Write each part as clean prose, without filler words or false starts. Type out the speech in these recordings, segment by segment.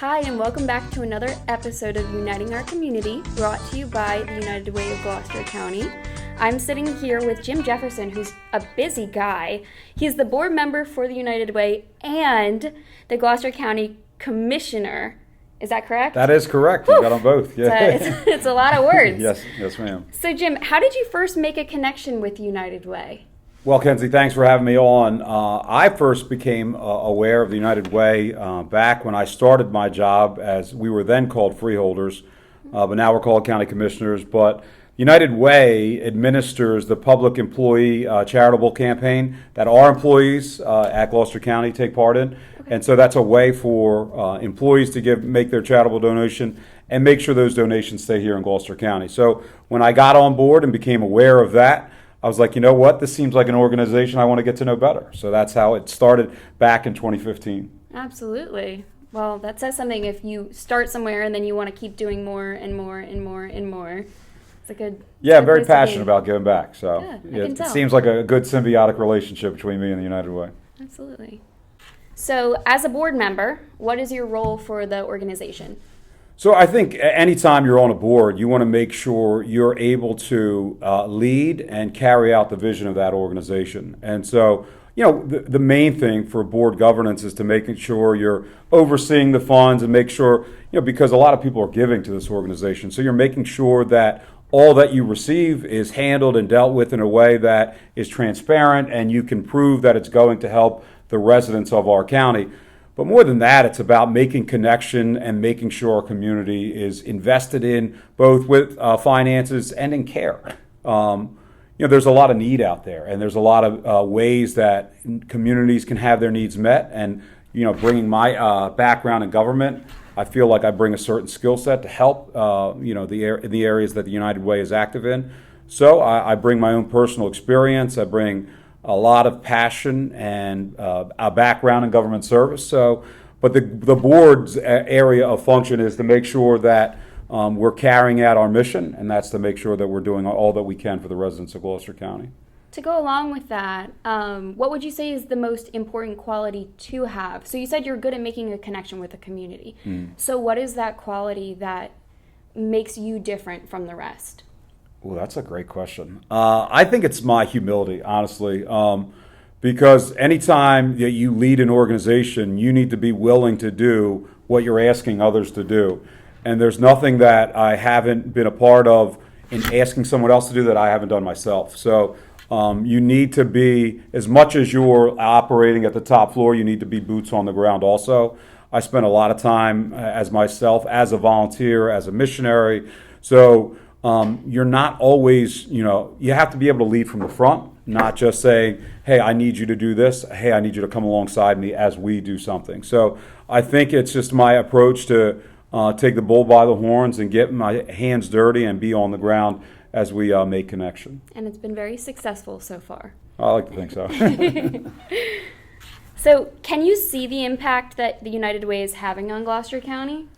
Hi, and welcome back to another episode of Uniting Our Community, brought to you by the United Way of Gloucester County. I'm sitting here with Jim Jefferson, who's a busy guy. He's the board member for the United Way and the Gloucester County Commissioner. Is that correct? That is correct. You got them both. Yeah. It's a lot of words. Yes, ma'am. So, Jim, how did you first make a connection with United Way? Well, Kenzie, thanks for having me on. I first became aware of the United Way back when I started my job, as we were then called freeholders, but now we're called county commissioners. But United Way administers the public employee charitable campaign that our employees at Gloucester County take part in. Okay. And so that's a way for employees to make their charitable donation and make sure those donations stay here in Gloucester County. So when I got on board and became aware of that, I was like, you know what, this seems like an organization I want to get to know better. So that's how it started back in 2015. Absolutely. Well, that says something if you start somewhere and then you want to keep doing more and more and more and more. It's a good. Yeah, very passionate about giving back. So yeah, it seems like a good symbiotic relationship between me and the United Way. Absolutely. So as a board member, what is your role for the organization? So I think anytime you're on a board, you want to make sure you're able to lead and carry out the vision of that organization. And so, the main thing for board governance is to making sure you're overseeing the funds and make sure, because a lot of people are giving to this organization. So you're making sure that all that you receive is handled and dealt with in a way that is transparent and you can prove that it's going to help the residents of our county. But more than that, it's about making connection and making sure our community is invested in both with finances and in care. There's a lot of need out there, and there's a lot of ways that communities can have their needs met. And bringing my background in government, I feel like I bring a certain skill set to help in the areas that the United Way is active in. So I bring my own personal experience. I bring a lot of passion and a background in government service. So, but the board's area of function is to make sure that we're carrying out our mission, and that's to make sure that we're doing all that we can for the residents of Gloucester County. To go along with that, what would you say is the most important quality to have? So you said you're good at making a connection with the community. So what is that quality that makes you different from the rest? Well, that's a great question. I think it's my humility, honestly, because anytime that you lead an organization, you need to be willing to do what you're asking others to do. And there's nothing that I haven't been a part of in asking someone else to do that I haven't done myself. So you need to be, as much as you're operating at the top floor, you need to be boots on the ground also. I spent a lot of time as myself, as a volunteer, as a missionary. So you're not always, you have to be able to lead from the front, not just saying, hey, I need you to do this. Hey, I need you to come alongside me as we do something. So I think it's just my approach to take the bull by the horns and get my hands dirty and be on the ground as we make connection. And it's been very successful so far. I like to think so. So can you see the impact that the United Way is having on Gloucester County?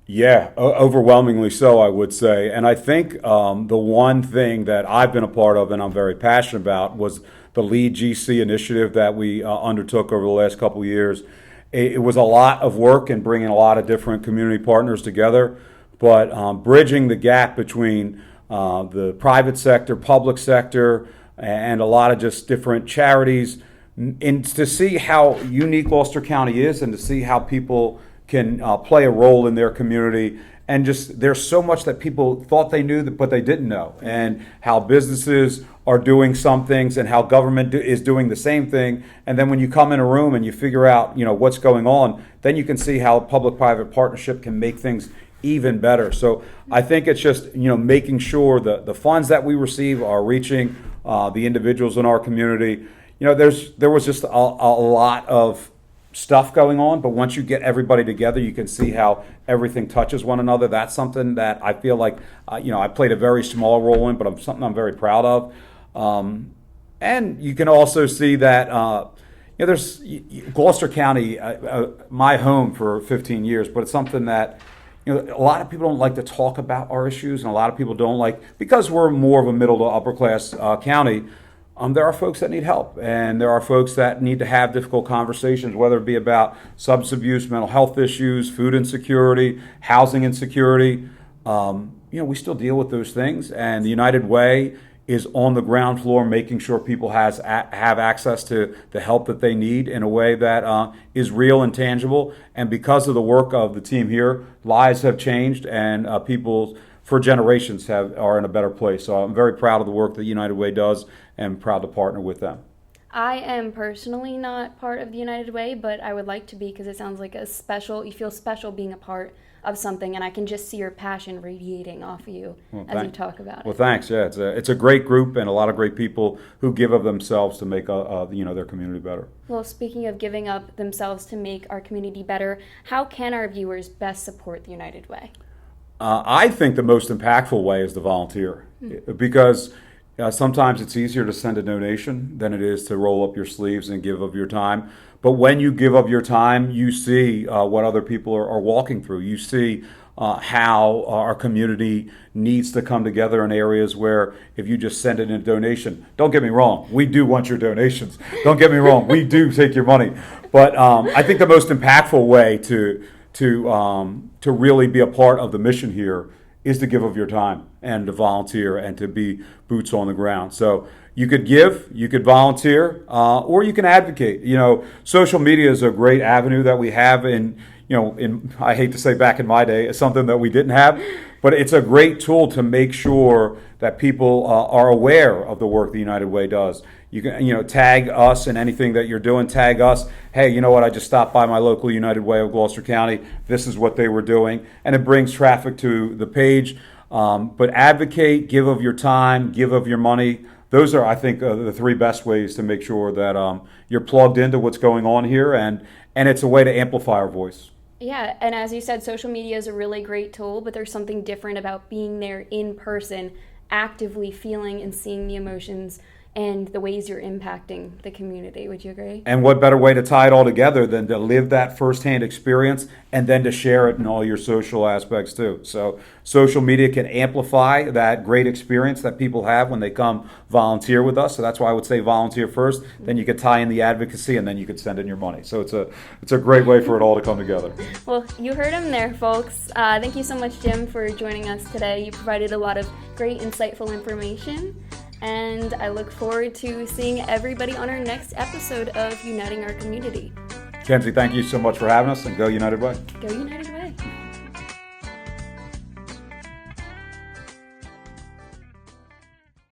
Yeah, overwhelmingly so, I would say. And I think the one thing that I've been a part of and I'm very passionate about was the Lead GC initiative that we undertook over the last couple of years. It was a lot of work and bringing a lot of different community partners together, but bridging the gap between the private sector, public sector, and a lot of just different charities, and to see how unique Gloucester County is and to see how people can play a role in their community, and just there's so much that people thought they knew but they didn't know, and how businesses are doing some things and how government is doing the same thing. And then when you come in a room and you figure out what's going on, then you can see how public-private partnership can make things even better. So I think it's just making sure that the funds that we receive are reaching the individuals in our community. There was just a lot of stuff going on, but once you get everybody together, you can see how everything touches one another. That's something that I feel like I played a very small role in, but something I'm very proud of. And you can also see that there's Gloucester County, my home for 15 years, but it's something that a lot of people don't like to talk about our issues, and a lot of people don't like, because we're more of a middle to upper class county. there are folks that need help, and there are folks that need to have difficult conversations, whether it be about substance abuse, mental health issues, food insecurity, housing insecurity. We still deal with those things, and the United Way is on the ground floor making sure people have access to the help that they need in a way that is real and tangible. And because of the work of the team here, lives have changed, and people for generations are in a better place. So I'm very proud of the work that United Way does and proud to partner with them. I am personally not part of the United Way, but I would like to be, because it sounds like you feel special being a part of something, and I can just see your passion radiating off of you as you talk about it. Well, thanks. Yeah, it's a great group and a lot of great people who give of themselves to make their community better. Well, speaking of giving up themselves to make our community better, how can our viewers best support the United Way? I think the most impactful way is to volunteer, because sometimes it's easier to send a donation than it is to roll up your sleeves and give of your time. But when you give of your time, you see what other people are walking through. You see how our community needs to come together in areas where if you just send in a donation, don't get me wrong, we do want your donations. Don't get me wrong, we do take your money. But I think the most impactful way to really be a part of the mission here is to give of your time and to volunteer and to be boots on the ground. So you could give, you could volunteer, or you can advocate. Social media is a great avenue that we have in I hate to say back in my day, it's something that we didn't have, but it's a great tool to make sure that people are aware of the work the United Way does. You can, tag us in anything that you're doing. Tag us. Hey, you know what? I just stopped by my local United Way of Gloucester County. This is what they were doing, and it brings traffic to the page. But advocate, give of your time, give of your money. Those are, I think, the three best ways to make sure that you're plugged into what's going on here, and it's a way to amplify our voice. Yeah, and as you said, social media is a really great tool, but there's something different about being there in person, actively feeling and seeing the emotions and the ways you're impacting the community. Would you agree? And what better way to tie it all together than to live that firsthand experience and then to share it in all your social aspects too. So social media can amplify that great experience that people have when they come volunteer with us. So that's why I would say volunteer first, then you could tie in the advocacy, and then you could send in your money. So it's a great way for it all to come together. Well, you heard him there, folks. Thank you so much, Jim, for joining us today. You provided a lot of great, insightful information. And I look forward to seeing everybody on our next episode of Uniting Our Community. Kenzie, thank you so much for having us, and go United Way. Go United Way.